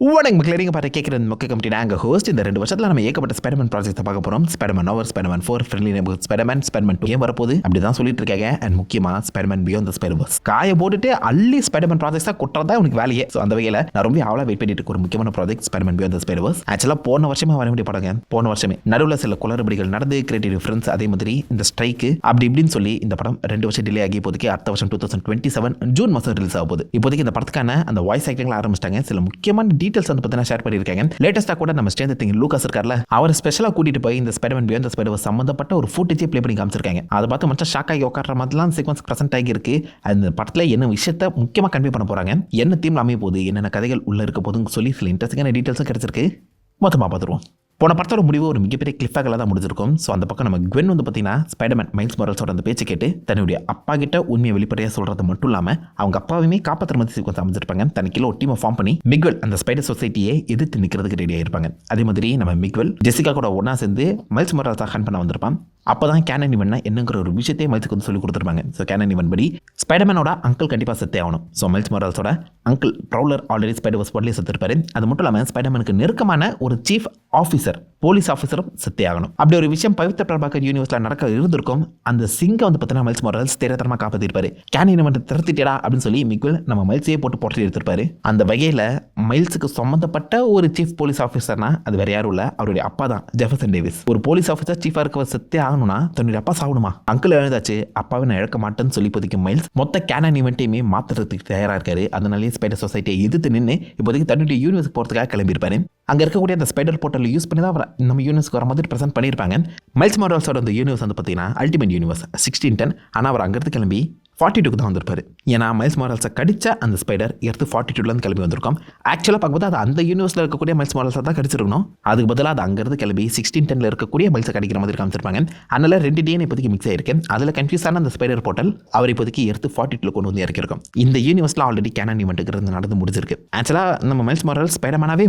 வணக்கம் மக்களே, நீங்க பார்த்து கேட்குற மொக்க கமிட்டி நாங்கள் ஹோஸ்ட். இந்த 2 வருஷத்தில் நம்ம ஏகப்பட்ட ஸ்பைடர்மேன் ப்ராஜெக்ட்டை பார்க்க போகிறோம். Spiderman over, Spiderman 4, friendly neighbourhood Spiderman 2 வரப்போகுது அப்படி தான் சொல்லிட்டு இருக்காங்க. அண்ட் முக்கியமாக ஸ்பைடர்மேன் பியாண்ட் தி ஸ்பைடர்வர்ஸ் காய போட்டுட்டு அள்ளி ஸ்பைடர்மேன் ப்ராஜெக்ட்ஸாக கொட்டுறதா உனக்கு வேலையே. ஸோ அந்த வகையில் நான் ரொம்ப அவ்வளோ வெயிட் பண்ணிட்டு இருக்க ஒரு முக்கியமான project Spiderman beyond the Spider-Verse. ஆக்சுவலாக போன வருஷமே வர வேண்டிய படங்க. போன வருஷமே நடுவில் சில குளறுபடிகள் நடந்து கிரியேட்டிவ் டிஃபரன்ஸ், அதே மாதிரி இந்த ஸ்ட்ரைக்கு அப்படி இப்படின்னு சொல்லி இந்த படம் 2 வருஷம் டிலே ஆகி இப்போதைக்கு அடுத்த வருஷம் 2027 ஜூன் மாதம் ரிலீஸ் ஆக போகுது. இப்போதைக்கு இந்த படத்துக்கான அந்த வாய்ஸ் ஆக்டிங்ல ஆரம்பிச்சிட்டாங்க. சில முக்கியமான டீடைல்ஸ் வந்து பார்த்தீங்கன்னா ஷேர் பண்ணியிருக்காங்க. லேட்டஸ்டா கூட நம்ம ஸ்ட்ரேஞ்சர் திங்ஸ் லூகாஸ் இருக்கார்ல, அவர் ஸ்பெஷலா கூட்டிட்டு போய் இந்த ஸ்பைடர்மேன் பியாண்ட் தி ஸ்பைடர்வர்ஸ் சம்பந்தப்பட்ட ஒரு ஃபுட்டேஜே ப்ளே பண்ணி காமிச்சிருக்காங்க. அதை பார்த்து மச்சா ஷாக் ஆகி உட்கார்ற மாதிரிலாம் சீக்வன்ஸ் பிரசன்ட் ஆகி இருக்கு. அந்த படத்துல என்ன விஷயத்தை முக்கியமா கன்வே பண்ண போறாங்க, என்ன தீம்ல அமைய போகுது, என்னென்ன கதைகள் உள்ள இருக்க போதுன்னு சொல்லி சில இன்ட்ரெஸ்டிங்கான டீடைல்ஸும் கிடைச்சிருக்கு. மொத்தமாக பார்த்துருவோம். போன படத்தோட முடிவு ஒரு மிகப்பெரிய கிளிஃபாக தான் முடிஞ்சிருக்கும். ஸோ அந்த பக்கம் நம்ம குவென் வந்து பார்த்தீங்கன்னா ஸ்பைடர்மேன் மைல்ஸ் மொரால்ஸோட அந்த பேச்சு கேட்டு தன்னுடைய அப்பா கிட்ட உண்மையை வெளிப்படையாக சொல்றது மட்டும் இல்லாமல் அவங்க அப்பாவையுமே காப்பாற்றுற மாதிரி சீக்வன்ஸ் அமைச்சிருப்பாங்க. தனக்கில ஒரு டீமை ஃபார்ம் பண்ணி மிக்வெல் அந்த ஸ்பைடர் சொசைட்டியை எதிர்த்து நிற்கிறதுக்கு ரெடியாக இருப்பாங்க. அதே மாதிரி நம்ம மிக்வெல் ஜெசிகா கூட ஒன்றா சேர்ந்து மைல்ஸ் மொரால்ஸை ஹண்ட் பண்ண வந்திருப்பான். அப்போ தான் கேனன் ஈவென்ட்னா என்னங்கிற ஒரு விஷயத்தையே மைல்ஸுக்கு வந்து சொல்லி கொடுத்துருப்பாங்க. ஸோ கேனன் ஈவென்ட் படி ஸ்பைடர்மேனோட அங்கிள் கண்டிப்பாக செத்தே ஆகணும். ஸோ மைல்ஸ் மொரால்ஸோட அங்கிள் ப்ரௌலர் ஆல்ரெடி ஸ்பைடர்வர்ஸ் போர்ட்லேயே செத்துருப்பாரு. அது மட்டும் இல்லாமல் ஸ்பைடர்மேனுக்கு நெருக்கமான ஒரு சீஃப் ஆஃபீஸர், போலீஸ் ஆஃபீஸரும் செத்தே ஆகணும். அப்படி ஒரு விஷயம் பவித்ர பிரபாகர் யூனிவர்ஸில் நடக்க இருந்திருக்கும். அந்த சிங்கை வந்து பார்த்தீங்கன்னா மைல்ஸ் மொரால்ஸ் தெரியாதரமாக காப்பாற்றிருப்பாரு. கேனன் ஈவெண்ட் திறத்திட்டா அப்படின்னு சொல்லி மிக்வெல் நம்ம மைல்ஸையே போட்டு எடுத்திருப்பாரு. அந்த வகையில் மைல்ஸுக்கு சம்மந்தப்பட்ட ஒரு சீஃப் போலீஸ் ஆஃபீஸர்னா அது வேற யாரும் இல்லை, அவருடைய அப்பா தான் ஜெஃபர்சன் டேவிஸ். ஒரு போலீஸ் ஆஃபீஸர் சீஃபாக இருக்க செத்தே ஆகணும்னா தன்னுடைய அப்பா சாகணுமா? அங்கிள் எழுதாச்சு, அப்பாவை நான் இழக்க மாட்டேன்னு சொல்லி இப்போதைக்கு மைல்ஸ் மொத்த கேனன் ஈவெண்ட்டையுமே மாற்றுறதுக்கு தயாராக இருக்காரு. அதனாலேயே ஸ்பைடர் சொசைட்டியை எதிர்த்து நின்று இப்போதைக்கு தன்னுடைய யூனிவர்ஸ்க்கு போகிறதுக்காக கிளம்பியிருப்பாரு. அங்கே இருக்கக்கூடிய அந்த ஸ்பைடர் போர்ட்டல் யூஸ் பண்ணி தான் நம்ம யூனிவர்ஸ்க்கு வர மாதிரி ப்ரெசென்ட் பண்ணியிருப்பாங்க. மைல்ஸ் மொரால்ஸோட அந்த யூனிவர்ஸ் வந்து பார்த்தீங்கன்னா அல்டிமேட் யூனிவர்ஸ் 1610. ஆனால் அவர் அங்கேருந்து கிளம்பி 42 தான் வந்திருப்பாரு. ஏன்னா மைல்ஸ் மொரால்ஸை கடிச்ச அந்த ஸ்பைடர் எடுத்து 42 கிளம்பி வந்திருக்கோம். ஆக்சுவலாக பார்க்கும்போது அது அந்த யூனிவர்ஸில் இருக்கக்கூடிய மைல்ஸ் மொரால்ஸை தான் கடிச்சிருக்கணும். அதுக்கு பதிலாக அது அங்கேருந்து கிளம்பி 1610 இருக்கக்கூடிய மைல்ஸை கடிக்கிற மாதிரி காமிச்சிருப்பாங்க. அதனால 2 DNA இப்போதைக்கு மிக்ஸ் ஆகிருக்கு. அதில் கன்ஃபியூஸான அந்த ஸ்பைடர் போர்ட்டல் அவர் இப்போதைக்கு எடுத்து 42 கொண்டு வந்து இறக்கிருக்கும். இந்த யூனிவர்ஸில் ஆல்ரெடி கேனன் ஈவெண்ட்டுங்கிறது நடந்து முடிஞ்சிருக்கு. ஆக்சுவலாக நம்ம மைல்ஸ் மொரால்ஸ் ஸ்பைடர்மேனாவே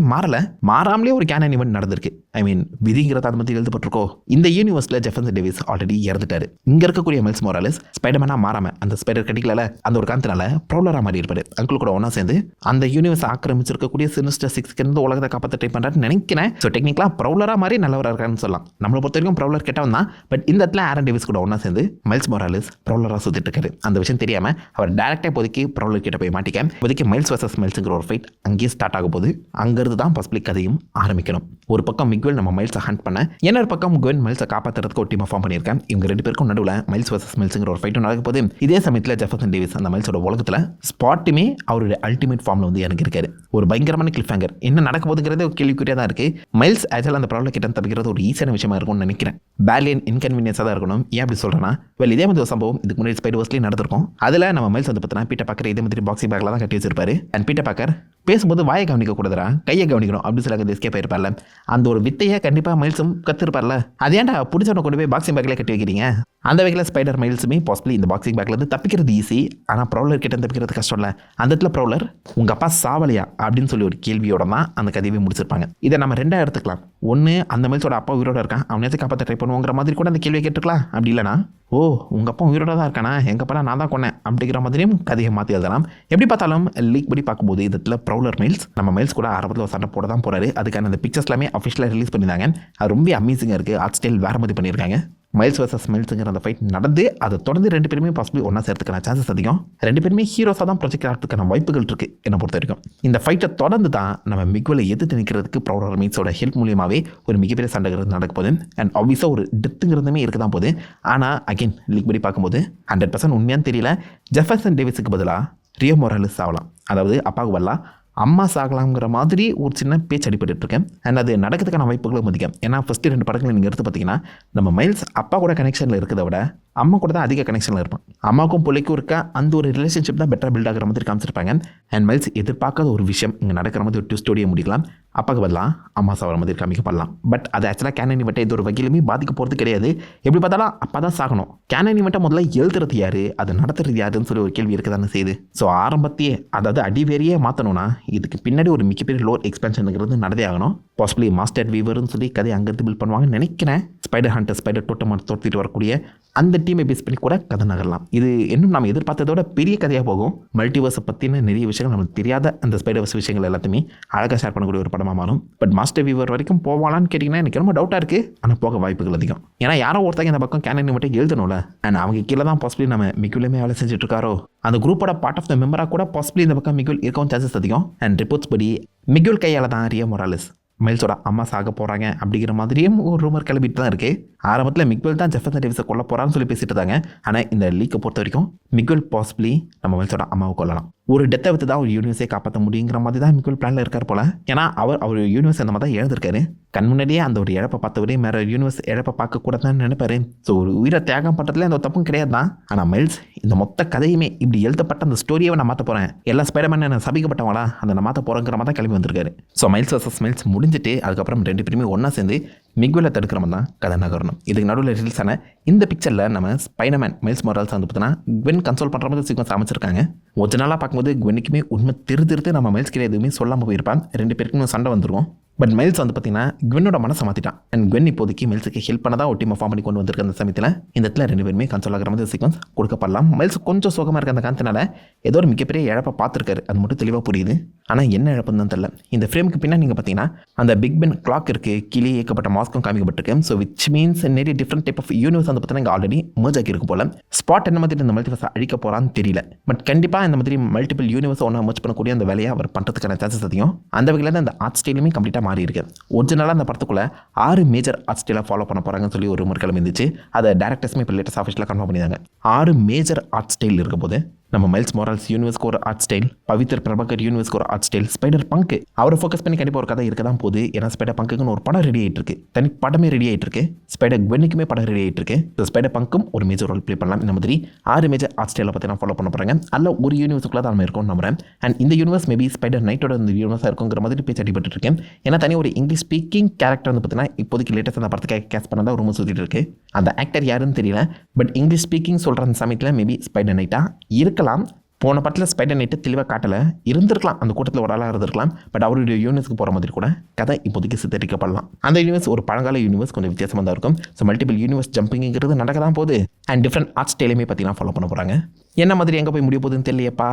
மாறாமலே ஒரு கேனன் ஈவெண்ட் நடந்திருக்கு. ஐ மீன் விதிங்கிறத அதை பற்றி எழுதப்பட்டிருக்கோ. இந்த யூனிவர்ஸில் ஜெஃபர்சன் டேவிஸ் ஆல்ரெடி இறந்துட்டாரு. இங்கே இருக்கக்கூடிய மைல்ஸ் மொரால்ஸ் ஸ்பைடர்மேனாக மாறாம அந்த ஸ்பைடர் கடிக்கல அந்த ஒரு காரணத்தினால ப்ரௌலரா மாறி இருப்பாரு. அங்கிள் கூட ஒன்றா சேர்ந்து அந்த யூனிவர்ஸ் ஆக்கிரமிச்சிருக்கக்கூடிய சினிஸ்டர் 6 இருந்து உலகத்தை காப்பாற்ற ட்ரை பண்ணுறான்னு நினைக்கிறேன். ஸோ டெக்னிக்கலாக ப்ரௌலரா மாதிரி நல்லவராக இருக்கான்னு சொல்லலாம். நம்மளை பொறுத்த வரைக்கும் ப்ரௌலர் கெட்டவன் தான். பட் இந்த இடத்துல ஆரன் டேவிஸ் கூட ஒன்றா சேர்ந்து மைல்ஸ் மொரால்ஸ் ப்ரௌலராக சுற்றிட்டு இருக்காரு. அந்த விஷயம் தெரியாமல் அவர் டேரக்டாக இப்போதைக்கு ப்ரௌலர் கிட்ட போய் மாட்டிக்க இப்போதைக்கு மைல்ஸ் வர்சஸ் மைல்ஸுங்கிற ஒரு ஃபைட் அங்கேயே ஸ்டார்ட் ஆக போகுது. அங்கிருந்து தான் பப்ளிக் கதையும் ஆரம்பிக்கணும். ஒரு பக்கம் மிக்வெல் நம்ம மைல்ஸை ஹண்ட் பண்ண, இன்னொரு பக்கம் குவென் மைல்ஸை காப்பாற்றுறதுக்கு ஒரு டீமை ஃபார்ம் பண்ணியிருக்கேன். இவங்க 2 பேருக்கும் நடுவில் மைல்ஸ் வர்சஸ் மைல்ஸுங்கிற ஒரு ஃபைட்டும் நடக்க போகுது. இதே சமயத்தில் ஜெஃபர்சன் டேவிஸ் அந்த மைல்ஸோட உலகத்தில் ஸ்பாட்டுமே அவருடைய அல்டிமேட் ஃபார்மில் வந்து இறங்கியிருக்காரு. ஒரு பயங்கரமான கிளிஃப்ஹேங்கர். என்ன நடக்க போகுதுங்கிறது ஒரு கேள்விக்குறியாக தான் இருக்குது. மைல்ஸ் ஆக்சுவலாக அந்த ப்ராப்ளம் கிட்ட தப்பிக்கிறது ஒரு ஈஸியான விஷயமா இருக்கும்னு நினைக்கிறேன். பேலியன் இன்கன்வீனியன்ஸாக தான் இருக்கணும். ஏன் அப்படி சொல்கிறேன்னா, இதே மாதிரி ஒரு சம்பவம் இதுக்கு முன்னாடி ஸ்பைடர்வர்ஸ்லேயும் நடந்திருக்கும். அதில் நம்ம மைல்ஸ் வந்து பார்த்தீங்கன்னா பீட்டர் பாக்கர் இதே மாதிரி பாக்ஸிங் பேக்கில் தான் கட்டி வச்சிருப்பாரு. அண்ட் பீட்டர் பாக்கர் பேசும்போது வாயை கவனிக்க கூடாதுரா, கையை கவனிக்கணும் அப்படின்னு சொல்லி அங்கே எஸ்கேப் ஆயிருப்பார்ல. அந்த ஒரு வித்தையை கண்டிப்பாக மைல்ஸும் கற்றுருப்பார்ல. அது ஏன்டா பிடிச்சவனை கொண்டு போய் பாக்ஸிங் பேக்கில் கட்டி வைக்கிறீங்க? அந்த வகையில் ஸ்பைடர் மைல்ஸுமே பாசிபிளி இந்த பாக்ஸிங் பேக்லேருந்து தப்பிக்கிறது ஈஸி. ஆனால் ப்ரௌலர் கிட்ட தப்பிக்கிறது கஷ்டம் இல்லை. அந்த இடத்துல ப்ரௌலர் உங்கள் அப்பா சாவலையா அப்படின்னு சொல்லி ஒரு கேள்வியோட தான் அந்த கதையை முடிச்சிருப்பாங்க. இதை நம்ம 2 எடுத்துக்கலாம். ஒன்று, அந்த மைல்ஸோட அப்பா உயிரோட இருக்கான், அவனையாச்சும் காப்பாற்ற ட்ரை பண்ணுவோங்கிற மாதிரி கூட அந்த கேள்வியை கேட்டுக்கலாம். அப்படி இல்லைனா, ஓ உங்கள் அப்பா உயிரோட தான் இருக்கானா, எங்கள் அப்பா நான் தான் கொன்னேன் அப்படிங்கிற மாதிரியும் கதையை மாற்றி எழுதலாம். எப்படி பார்த்தாலும் லீக் படி பார்க்கும்போது இதில் ப்ரௌலர் மைல்ஸ் நம்ம மைல்ஸ் கூட ஆரம்பத்தில் ஒரு சண்டை போட தான் போகிறாரு. அதுக்கான அந்த பிக்சர்ஸ் எல்லாமே அஃபிஷியலாக ரிலீஸ் பண்ணியிருந்தாங்க. அது ரொம்ப அமேசிங்காக இருக்குது. ஆர்ட் ஸ்டைல் வேறு மாதிரி பண்ணியிருக்காங்க. மைல்ஸ் வர்சஸ் மைல்ஸுங்கிற அந்த ஃபைட் நடந்து அதை தொடர்ந்து 2 பேருமே பாசிபிளி ஒன்றா சேர்த்துக்கான சான்சஸ் அதிகம். 2 பேருமே ஹீரோஸாக தான் ப்ரொஜெக்ட் ஆகிறதுக்கான வாய்ப்புகள் இருக்குது என்னை பொறுத்த வரைக்கும். இந்த ஃபைட்டை தொடர்ந்து தான் நம்ம மிக்வெலை எதிர்த்து நிற்கிறதுக்கு ப்ரௌலர் மைல்ஸோட ஹெல்ப் மூலியமாகவே ஒரு மிகப்பெரிய சண்டைங்கிறது நடக்க போகுது. அண்ட் ஆப்வியஸாக ஒரு டெத்துங்கிறதுமே இருக்க தான் போகுது. ஆனால் அகைன் லீக் படி பார்க்கும்போது 100% உண்மையானு தெரியல. ஜெஃபர்சன் டேவிஸுக்கு பதிலாக ரியோ மொரால்ஸ் ஆகலாம். அதாவது அப்பாவுக்கு வரலாம் அம்மா சாகலாம்ங்கிற மாதிரி ஒரு சின்ன பேச்சு அடிபட்டு இருக்கேன். அண்ட் அது நடக்கிறதுக்கான வாய்ப்புகளும் அதிகம். ஏன்னா ஃபஸ்ட்டு 2 படங்களை நீங்கள் எடுத்து பார்த்தீங்கன்னா நம்ம மைல்ஸ் அப்பா கூட கனெக்ஷனில் இருக்கிறத விட அம்மா கூட தான் அதிக கனெக்ஷனில் இருப்பான். அம்மாவுக்கும் பிள்ளைக்கும் இருக்க அந்த ஒரு ரிலேஷன்ஷிப் தான் பெட்டராக பில்ட் ஆகிற மாதிரி காமிச்சிருப்பாங்க. அண்ட் மைல்ஸ் எதிர்பார்க்காத ஒரு விஷயம் இங்கே நடக்கிற மாதிரி ஒரு ஸ்டோரியை முடிக்கலாம். அப்பாவுக்கு பதிலாக அம்மா சாகிற மாதிரி காமிக்கப்படலாம். பட் அது ஆக்சுவலாக கேனன் ஈவெண்ட்டை இது ஒரு வகையிலுமே பாதிக்க போகிறது கிடையாது. எப்படி பார்த்தாலும் அப்பா தான் சாகணும். கேனன் ஈவெண்ட்டை முதல்ல எழுதுறது யார், அதை நடத்துறது யாருன்னு சொல்லி ஒரு கேள்வி இருக்க தானே செய்யுது. ஸோ ஆரம்பத்தையே அதாவது அடிவேரியே மாற்றணும்னா இதுக்கு பின்னாடி ஒரு மிகப்பெரிய லோர் எக்ஸ்பென்ஷனுங்கிறது நடந்தே ஆகணும். பாசிபிளி மாஸ்டர் வீவர்னு சொல்லி கதை அங்கேருந்து பில்ட் பண்ணுவாங்கன்னு நினைக்கிறேன். ஸ்பைடர் ஹண்டர் ஸ்பைடர் டோட்டமாக தோற்றிட்டு வரக்கூடிய அந்த டீமை பேஸ் பண்ணி கூட கதை நகரலாம். இது இன்னும் நம்ம எதிர்பார்த்ததோட பெரிய கதையாக போகும். மல்டிவர்ஸை பற்றின நிறைய விஷயங்கள் நமக்கு தெரியாத அந்த ஸ்பைடர்வர்ஸ் விஷயங்கள் எல்லாத்தையுமே அழகாக ஷேர் பண்ணக்கூடிய ஒரு படமாக மாறும். பட் மாஸ்டர் வீவர் வரைக்கும் போவாலான்னு கேட்டிங்கன்னா எனக்கு ரொம்ப டவுட்டாக இருக்குது. ஆனால் போக வாய்ப்புகள் அதிகம். ஏன்னா யாரோ ஒருத்தங்க இந்த பக்கம் கேனன் மட்டும் எழுதணும்ல. அண்ட் அவங்க கீழே தான் பாசிபிளி நம்ம மிகுலுமே வேலை செஞ்சுட்டு இருக்காரோ. அந்த குரூப்போட பார்ட் ஆஃப் த மெம்பராக கூட பாசிபிளி இந்த பக்கம் மிகுல் இருக்கவும் சான்சஸ் அதிகம். அண்ட் ரிப்போர்ட்ஸ் படி மிகுல் கையால் தான் ரியோ மொராலிஸ் மைல்ஸோட அம்மா சாக போகிறாங்க அப்படிங்கிற மாதிரியும் ஒரு ரூமர் கிளம்பிட்டு தான் இருக்குது. ஆரம்பத்தில் மிக்வெல் தான் ஜெஃபர்சன் டேவிஸை கொல்ல போகிறான்னு சொல்லி பேசிட்டு இருந்தாங்க. ஆனால் இந்த லீக்கை பொறுத்த வரைக்கும் மிக்வெல் பாசிபிளி நம்ம மைல்ஸோட அம்மாவை கொல்லலாம். ஒரு டெத்தை வச்சு தான் ஒரு யூனிவர்ஸை காப்பாற்ற முடியுங்கிற மாதிரி தான் மிக்வெல் பிளானில் இருக்கார் போல. ஏன்னா அவர் யூனிவர்ஸ் அந்த மாதிரி தான் எழுதிருக்காரு. கண் முன்னாடியே அந்த ஒரு இழப்பை பார்த்தவரே வேறு யூனிவர்ஸ் இழப்பை பார்க்கக்கூடாதுன்னு நினைப்பாரு. ஸோ ஒரு உயிரை தியாகம் பண்ணுறதுல அந்த தப்பும் கிடையாது தான். ஆனால் மைல்ஸ் இந்த மொத்த கதையுமே இப்படி எழுதப்பட்ட அந்த ஸ்டோரியை நான் மாற்ற போகிறேன், எல்லா ஸ்பைடர்மேன் நான் சபிக்கப்பட்டவங்களா அந்த நான் மாற்ற போகிறேங்கிற மாதிரி தான் கிளம்பி வந்திருக்காரு. ஸோ மைல்ஸ் வர்சஸ் மைல்ஸ் முடிஞ்சிட்டு அதுக்கப்புறம் ரெண்டு பேருமே ஒன்றா சேர்ந்து மிக்வெலை தடுக்கிற மாதிரி தான் கதை நகரணும். இதுக்கு நடுவில் ரிலீஸ் ஆன இந்த பிக்சரில் நம்ம ஸ்பைடர்மேன் மைல்ஸ் மொரால்ஸ் வந்து பார்த்தீங்கன்னா குவென் கன்சோல் பண்ணுற மாதிரி சீக்வன்ஸ் அமைச்சிருக்காங்க. ஒரிஜினலாக பார்க்கும்போது குவெனுக்குமே உண்மை திருத்து நம்ம மைல்ஸ் கிட்ட எதுவுமே சொல்லாமல் போயிருப்பான். ரெண்டு பேருக்குமே சண்டை வந்துருக்கும். பட் மைல்ஸ் வந்து பார்த்தீங்கன்னா குவெனோட மனசை மாற்றிட்டான். அண்ட் குவென் இப்போதைக்கு மைல்ஸுக்கு ஹெல்ப் பண்ண தான் ஒரு டீமை ஃபார்ம் பண்ணி கொண்டு வந்திருக்க அந்த சமயத்தில் இந்த இடத்துல ரெண்டு பேருமே கன்சோல் ஆகிற மாதிரி சீக்வன்ஸ் கொடுக்கப்படலாம். மைல்ஸ் கொஞ்சம் சோகமாக இருக்க அந்த காரணத்தினால ஏதோ ஒரு மிகப்பெரிய இழப்பை பார்த்துருக்காரு. அது மட்டும் தெளிவாக புரியுது. ஆனால் என்ன இழப்புன்னு தான் தெரியல. இந்த ஃப்ரேமுக்கு பின்னாடி நீங்கள் பார்த்தீங்கன்னா அந்த பிக் பென் கிளாக் இருக்குது, கீழே ஏற்கப்பட்ட மாஸ்க்கும் காமிக்கப்பட்டிருக்கு. ஸோ விச் மீன்ஸ் நிறைய டிஃப்ரெண்ட் டைப் ஆஃப் யூனிவர்ஸ் வந்து பார்த்தீங்கன்னா இங்கே ஆல்ரெடி மர்ஜ் ஆகி இருக்கு போல. ஸ்பாட் என்ன மாதிரி இந்த மல்டிவர்ஸை அழிக்க போகிறான்னு தெரியல. பட் கண்டிப்பாக இந்த மாதிரி மல்டிபிள் யூனிவர்ஸை ஒன்றா மர்ஜ் பண்ணக்கூடிய அந்த வேலையை அவர் பண்ணுறதுக்கான சான்சஸ் அதிகம். அந்த வகையில் தான் அந்த ஆர்ட் ஸ்டைலுமே கம்ப்ளீட்டாக மாறி இருக்கு. ஒரிஜினலாக அந்த படத்துக்குள்ளே 6 மேஜர் ஆர்ட் ஸ்டைலாக ஃபாலோ பண்ண போகிறாங்கன்னு சொல்லி ஒரு முறை கிளம்பிருந்துச்சு. அதை டேரக்டர்ஸுமே இப்போ லேட்டஸ்ட் ஆஃபீஸில் கன்ஃபார்ம் பண்ணியிருந்தாங்க. 6 மேஜர் ஆர்ட் ஸ்டைல் இருக்க போது நம்ம மைல்ஸ் மொரால்ஸ் யூனிவர்ஸ்க்கு ஒரு ஆர்ட் ஸ்டைல், பவித்ர் பிரபாகர் யூனிவர்ஸ்க்கு ஒரு ஆர்ட் ஸ்டைல், ஸ்பைடர் பங்க் அவரை ஃபோக்கஸ் பண்ணி கண்டிப்பாக ஒரு கதை இருக்க தான் போகுது. ஏன்னா ஸ்பைடர் பங்குக்குன்னு ஒரு படம் ரெடி ஆகிட்டு இருக்கு, தனி படமே ரெடி ஆகிட்டு இருக்கு. ஸ்பைடர் குவெனுக்குமே படம் ரெடி ஆகிட்டு இருக்கு. ஸோ ஸ்பைடர் பங்க்கும் ஒரு மேஜர் ரோல் ப்ளே பண்ணலாம். இந்த மாதிரி 6 மேஜர் ஆர்ட் ஸ்டைலை பற்றி நான் ஃபாலோ பண்ண போகிறாங்க. அதில் ஒரு யூனிவர்ஸுக்குள்ள தான் நம்ம இருக்கோம்னு நம்புறேன். அண்ட் இந்த யூனிவர்ஸ் மேபி ஸ்பைடர் நைட்டோட இந்த யூனிவர்ஸாக இருக்குங்கிற மாதிரி பேச்சு அடிபட்டு இருக்கேன். ஏன்னா தனி ஒரு இங்கிலீஷ் ஸ்பீக்கிங் கேரக்டர் வந்து பார்த்தீங்கன்னா இப்போதைக்கு லேட்டஸ்ட் அந்த படத்துக்காக கேஸ் பண்ண தான் ரொம்ப சுற்றிட்டு இருக்கு. அந்த ஆக்டர் யாருன்னு தெரியல. பட் இங்கிலீஷ் ஸ்பீக்கிங் சொல்கிற அந்த சமயத்தில் மேபி ஸ்பைடர் நைட்டாக இருக்கலாம். போன படத்தில் ஸ்பைடர் நைட்டு தெளிவாக காட்டலை, இருந்திருக்கலாம், அந்த கூட்டத்தில் ஒரு ஆளாக இருந்திருக்கலாம். பட் அவருடைய யூனிவர்ஸ்க்கு போகிற மாதிரி கூட கதை இப்போதைக்கு சித்தரிக்கப்படலாம். அந்த யூனிவர்ஸ் ஒரு பழங்கால யூனிவர்ஸ், கொஞ்சம் வித்தியாசமாக தான் இருக்கும். ஸோ மல்டிபிள் யூனிவர்ஸ் ஜம்பிங்கிறது நடக்க தான் போகுது. அண்ட் டிஃப்ரெண்ட் ஆர்ட் ஸ்டைலுமே பார்த்தீங்கன்னா ஃபாலோ பண்ண போகிறாங்க. என்ன மாதிரி எங்கே போய் முடிய போகுதுன்னு தெரியலையப்பா,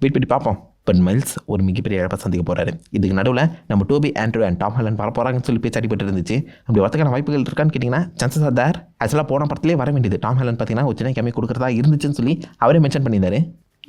வெயிட் பண்ணி பார்ப்போம். பட் மைல்ஸ் ஒரு மிகப்பெரிய இழப்பை சந்திக்க போகிறாரு. இதுக்கு நடுவில் நம்ம Toby Andrew and Tom Holland வர போகிறாங்கன்னு சொல்லி பேச்சு அடிபட்டு இருந்துச்சு. அப்படி வரதுக்கான வாய்ப்புகள் இருக்கான்னு கேட்டிங்கன்னா சான்சஸ் ஆர் தேர். ஆக்சுவலாக போன படத்துலேயே வர வேண்டியது டாம் ஹாலண்ட் பார்த்தீங்கன்னா ஒரு சின்ன கேமி கொடுக்குறதா இருந்துச்சுன்னு சொல்லி அவரே மென்ஷன் பண்ணியிருந்தாரு.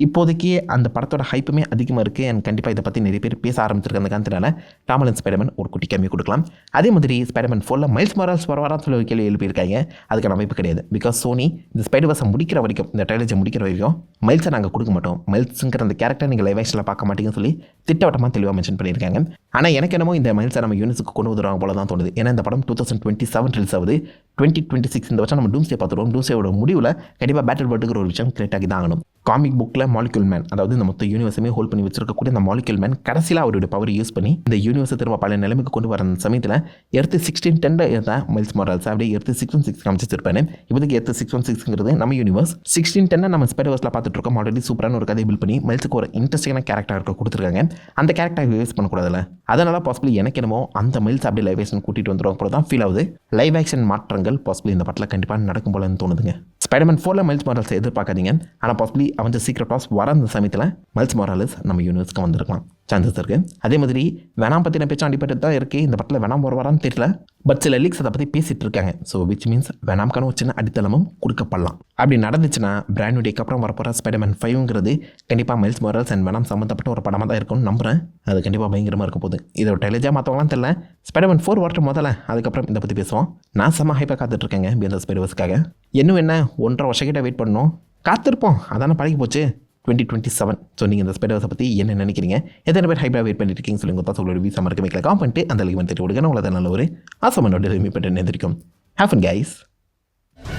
இப்போதைக்கு அந்த படத்தோட ஹைப்புமே அதிகமாக இருக்குது. அண்ட் கண்டிப்பாக இதை பற்றி நிறைய பேர் பேச ஆரம்பிச்சிருக்க அந்த காரணத்தினால டாம் ஹாலண்ட் ஸ்பைடர்மேன் ஒரு குட்டி கேமியோ கொடுக்கலாம். அதே மாதிரி ஸ்பைடர்மேன் 4 மைல்ஸ் மொரால்ஸ் வரவாரான்னு சொல்லி ஒரு கேள்வி எழுப்பியிருக்காங்க. அதுக்கான வாய்ப்பு கிடையாது. பிகாஸ் சோனி இந்த ஸ்பைடர்வர்ஸை முடிக்கிற வரைக்கும், இந்த ட்ரைலர்ஸை முடிக்கிற வரைக்கும் மைல்ஸை நாங்கள் கொடுக்க மாட்டோம், மைல்ஸுங்கிற அந்த கேரக்டர் நீங்கள் லைவ் ஆக்ஷனில் பார்க்க மாட்டீங்கன்னு சொல்லி திட்டவட்டமாக தெளிவாக மென்ஷன் பண்ணியிருக்காங்க. ஆனால் எனக்கு என்னமோ இந்த மைல்ஸை நம்ம யூனிவர்ஸுக்கு கொண்டு வந்துடுவாங்க போல தான் தோணுது. ஏன்னா இந்த படம் 2027 ரிலீஸ் ஆகுது. 2026 இந்த வருஷம் நம்ம டூம்ஸ்டே பார்த்துருவோம். டூம்ஸ்டேயோட முடிவில் கண்டிப்பாக பேட்டில் வேர்ல்டுங்கிற ஒரு விஷயம் கிரியேட் ஆகி தான் ஆகணும். காமிக் புக்கில் மாலிக்யூல் மேன், அதாவது இந்த மொத்த யூனிவர்ஸுமே ஹோல்ட் பண்ணி வச்சிருக்கக்கூடிய அந்த மாலிக்யூல் மேன் கடைசியில் அவருடைய பவர் யூஸ் பண்ணி இந்த யூனிவர்ஸை திரும்ப பல நிலைமைக்கு கொண்டு வர சமயத்தில் எர்த் 1610 இருந்தால் மைல்ஸ் மொரால்ஸ் அப்படியே எர்த் 616 காமிச்சிருப்பாரு. இப்போதைக்கு எர்த் 616ங்கிறது நம்ம யூனிவர்ஸ். 1610 நம்ம ஸ்பைடர்வர்ஸில் பார்த்துட்டு இருக்கோம். ஆல்ரெடி சூப்பரான ஒரு கதை பில்ட் பண்ணி மைல்ஸுக்கு ஒரு இன்ட்ரெஸ்டிங்கான கேரக்டர் இருக்க கொடுத்துருக்காங்க. அந்த கேரக்டர் யூஸ் பண்ணக்கூடாதுல்ல. அதனால் பாசிபிளி எனக்கு என்னமோ அந்த மைல்ஸ் அப்படியே லைவ் ஆக்ஷன் கூட்டிகிட்டு வந்துடும் போல தான் ஃபீல் ஆகுது. லைவ் ஆக்ஷன் மாற்றங்கள் பாசிபிளி இந்த படத்தில் கண்டிப்பாக நடக்கும் போலன்னு தோணுதுங்க. ஸ்பைடர்மேன் 4 மைல்ஸ் மொரால்ஸ் எதிர்பார்க்காதீங்க. ஆனால் பாசிபிளி அவன் சீக்ரெட் வார்ஸ் வர அந்த சமயத்தில் மைல்ஸ் மொரால்ஸ் நம்ம யூனிவர்ஸ்க்கு வந்திருக்கலாம், சான்சஸ் இருக்குது. அதே மாதிரி வெனாம் பற்றின பேச்சும் அடிப்பட்டு தான் இருக்குது. இந்த படத்தில் வெனாம் வரான்னு தெரியல. பட் சில லீக்ஸ் அதை பற்றி பேசிகிட்டு இருக்காங்க. ஸோ விச் மீன்ஸ் வெனாம்கான ஒரு சின்ன அடித்தளமும் கொடுக்கப்படலாம். அப்படி நடந்துச்சுன்னா பிராண்ட் டேக்கு அப்புறம் வரப்போகிற ஸ்பைடர்மேன் 5ங்கிறது கண்டிப்பாக மைல்ஸ் மொரால்ஸ் அண்ட் வெனாம் சம்மந்தப்பட்ட ஒரு படமாக தான் இருக்கும்னு நம்புகிறேன். அது கண்டிப்பாக பயங்கரமாக இருக்க போகுது. இதை ஒரு டைலேஜாக மாற்றவங்களாம் தெரியல. ஸ்பைடர்மேன் 4 வரட்டும் முதல்ல, அதுக்கப்புறம் இதை பற்றி பேசுவோம். நான் செம்ம ஹைப்பாக காத்துட்ருக்கேங்க பியண்ட் தி ஸ்பைடர்வர்ஸ்க்காக. இன்னும் என்ன 1.5 வருஷம் கிட்ட வெயிட் பண்ணணும், காத்திருப்போம். அதானே பழகி போச்சு. 2027. ஸோ நீங்கள் இந்த ஸ்பைடர்வர்ஸை பற்றி என்ன நினைக்கிறீங்க? எத்தனை பேர் ஹைப்பாக வெயிட் பண்ணிட்டு இருக்கீங்க சொல்லுங்க. தான் உங்களோட வீசா மறக்க வைக்கல காம் பண்ணிட்டு அந்த லைக் வந்துட்டு விடுங்க. உங்களை நல்ல ஒரு ஆசமனோட ரிமீ பண்ணிட்டு நினைத்திருக்கும். Have fun guys.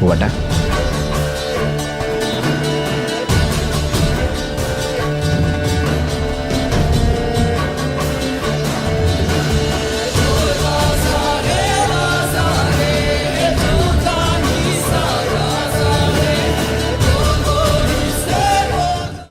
வாட்டா.